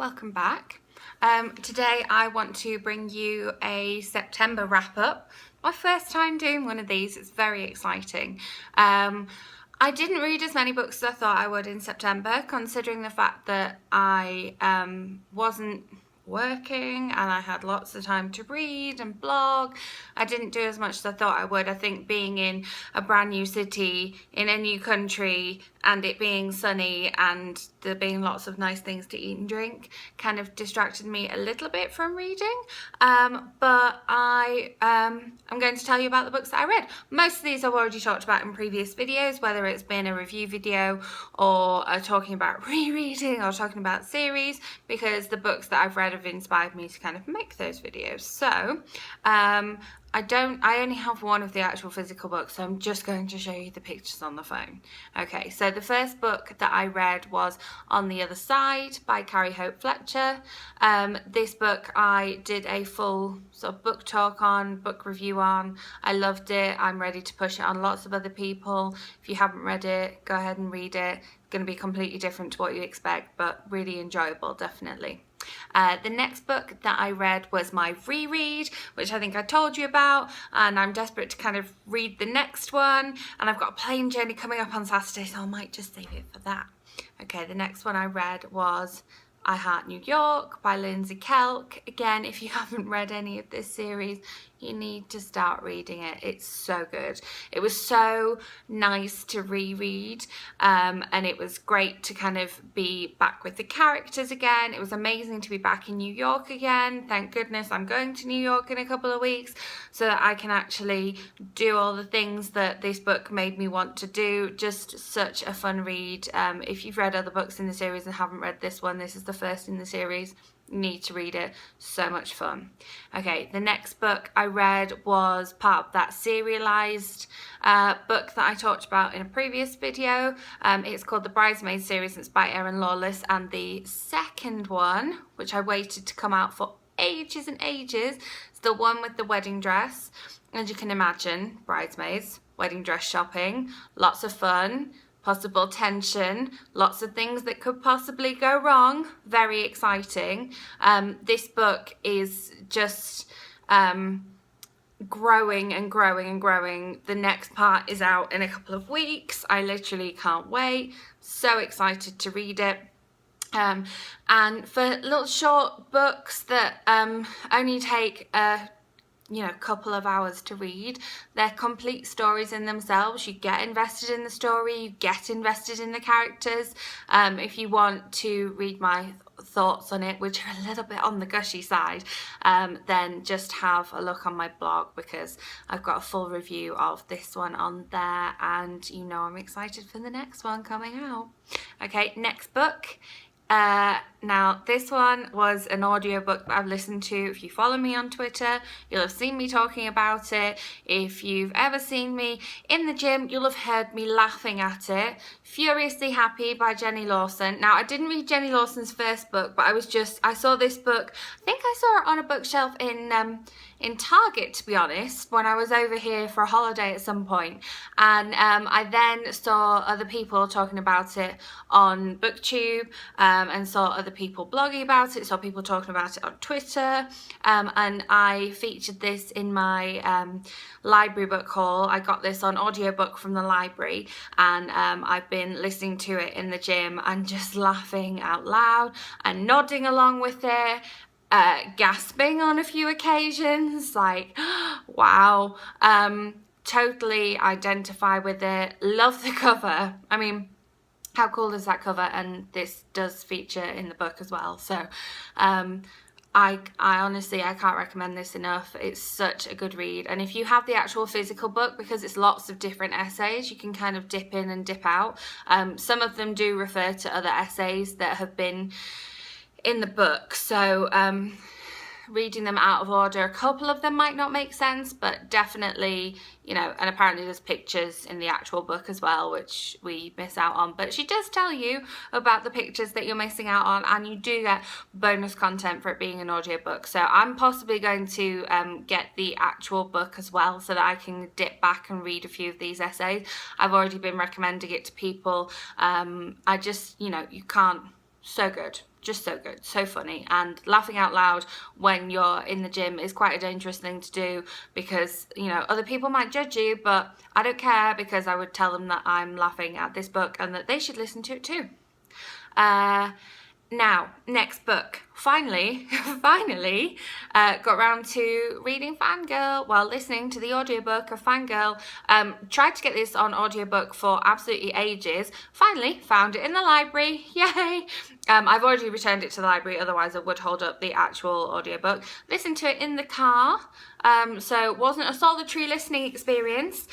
welcome back. Today I want to bring you a September wrap up. My first time doing one of these, it's very exciting. I didn't read as many books as I thought I would in September, considering the fact that I wasn't working and I had lots of time to read and blog. I didn't do as much as I thought I would. I think being in a brand new city, in a new country, and it being sunny and there being lots of nice things to eat and drink kind of distracted me a little bit from reading. But I'm going to tell you about the books that I read. Most of these I've already talked about in previous videos, whether it's been a review video or talking about rereading or talking about series, because the books that I've read have inspired me to kind of make those videos. So I only have one of the actual physical books, so I'm just going to show you the pictures on the phone. Okay, so the first book that I read was On the Other Side by Carrie Hope Fletcher. This book I did a full sort of book talk on, book review on. I loved it. I'm ready to push it on lots of other people. If you haven't read it, go ahead and read it. It's going to be completely different to what you expect, but really enjoyable, definitely. The next book that I read was my Reread, which I think I told you about, and I'm desperate to kind of read the next one, and I've got a plane journey coming up on Saturday, so I might just save it for that. Okay, the next one I read was I Heart New York by Lindsay Kelk. Again, if you haven't read any of this series, you need to start reading it. It's so good. It was so nice to reread, and it was great to kind of be back with the characters again. It was amazing to be back in New York again. Thank goodness I'm going to New York in a couple of weeks so that I can actually do all the things that this book made me want to do. Just such a fun read. If you've read other books in the series and haven't read this one, this is the first in the series. You need to read it. So much fun. Okay, the next book I read was part of that serialized book that I talked about in a previous video. It's called the Bridesmaid Series. It's by Erin Lawless, and the second one, which I waited to come out for ages and ages, is the one with the wedding dress. As you can imagine, bridesmaids, wedding dress shopping, lots of fun, possible tension, lots of things that could possibly go wrong. Very exciting. This book is just growing and growing and growing. The next part is out in a couple of weeks. I literally can't wait. So excited to read it. And for little short books that only take couple of hours to read, they're complete stories in themselves. You get invested in the story, you get invested in the characters. If you want to read my thoughts on it, which are a little bit on the gushy side, then just have a look on my blog, because I've got a full review of this one on there, and I'm excited for the next one coming out. Okay, next book. Now this one was an audiobook that I've listened to. If you follow me on Twitter, you'll have seen me talking about it. If you've ever seen me in the gym, you'll have heard me laughing at it. Furiously Happy by Jenny Lawson. Now, I didn't read Jenny Lawson's first book, but I saw this book. I think I saw it on a bookshelf in Target, to be honest, when I was over here for a holiday at some point. And I then saw other people talking about it on BookTube, and saw other people blogging about it, saw people talking about it on Twitter, and I featured this in my library book haul. I got this on audiobook from the library, and I've been listening to it in the gym and just laughing out loud and nodding along with it. Gasping on a few occasions, like, wow. Totally identify with it. Love the cover. I mean, how cool is that cover? And this does feature in the book as well. So I honestly, I can't recommend this enough. It's such a good read. And if you have the actual physical book, because it's lots of different essays, you can kind of dip in and dip out. Some of them do refer to other essays that have been in the book, so reading them out of order, a couple of them might not make sense, but definitely, and apparently there's pictures in the actual book as well, which we miss out on, but she does tell you about the pictures that you're missing out on, and you do get bonus content for it being an audiobook. So I'm possibly going to get the actual book as well, so that I can dip back and read a few of these essays. I've already been recommending it to people. I just, you can't So good, just so good, so funny, and laughing out loud when you're in the gym is quite a dangerous thing to do, because, you know, other people might judge you, but I don't care, because I would tell them that I'm laughing at this book and that they should listen to it too. Now, next book. Finally got around to reading Fangirl while listening to the audiobook of Fangirl. Tried to get this on audiobook for absolutely ages. Finally found it in the library. Yay! I've already returned it to the library, otherwise I would hold up the actual audiobook. Listened to it in the car, so it wasn't a solitary listening experience.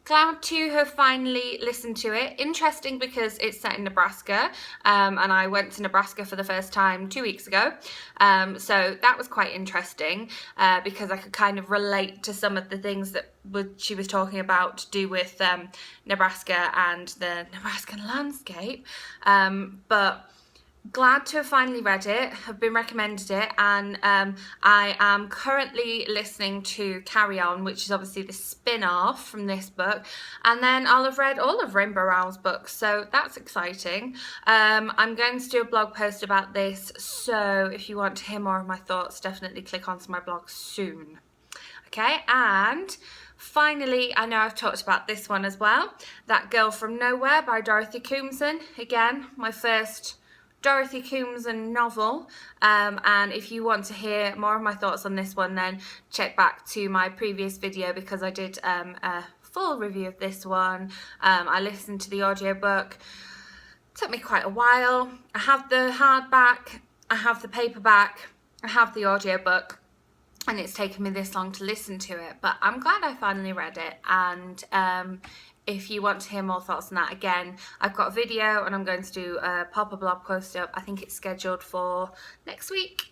Glad to have finally listened to it. Interesting because it's set in Nebraska, and I went to Nebraska for the first time 2 weeks ago, so that was quite interesting, because I could kind of relate to some of the things that she was talking about to do with Nebraska and the Nebraskan landscape, but glad to have finally read it. Have been recommended it, and I am currently listening to Carry On, which is obviously the spin-off from this book, and then I'll have read all of Rainbow Rowell's books, so that's exciting. I'm going to do a blog post about this, so if you want to hear more of my thoughts, definitely click onto my blog soon. Okay, and finally, I know I've talked about this one as well, That Girl from Nowhere by Dorothy Comson. Again, my first Dorothy Comson novel, and if you want to hear more of my thoughts on this one, then check back to my previous video, because I did a full review of this one. I listened to the audiobook. It took me quite a while. I have the hardback, I have the paperback, I have the audiobook, and it's taken me this long to listen to it, but I'm glad I finally read it. And if you want to hear more thoughts on that, again, I've got a video and I'm going to pop a blog post up. I think it's scheduled for next week,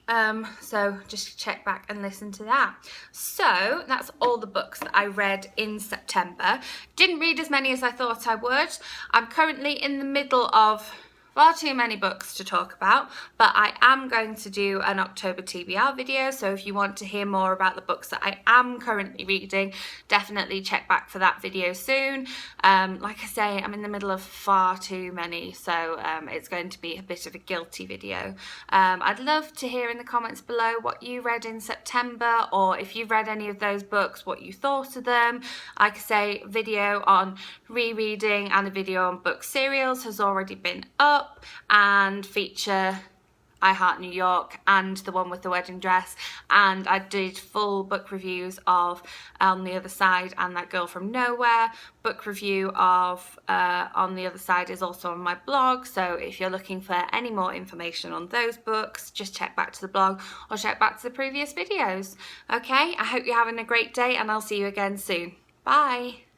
so just check back and listen to that. So that's all the books that I read in September. Didn't read as many as I thought I would. I'm currently in the middle of far too many books to talk about, but I am going to do an October TBR video, so if you want to hear more about the books that I am currently reading, definitely check back for that video soon. Like I say, I'm in the middle of far too many, so it's going to be a bit of a guilty video. I'd love to hear in the comments below what you read in September, or if you've read any of those books, what you thought of them. Like I say, video on rereading and a video on book serials has already been up, and feature I Heart New York and the one with the wedding dress, and I did full book reviews of On the Other Side and That Girl from Nowhere. Book review of On the Other Side is also on my blog, so if you're looking for any more information on those books, just check back to the blog or check back to the previous videos. Okay, I hope you're having a great day, and I'll see you again soon. Bye.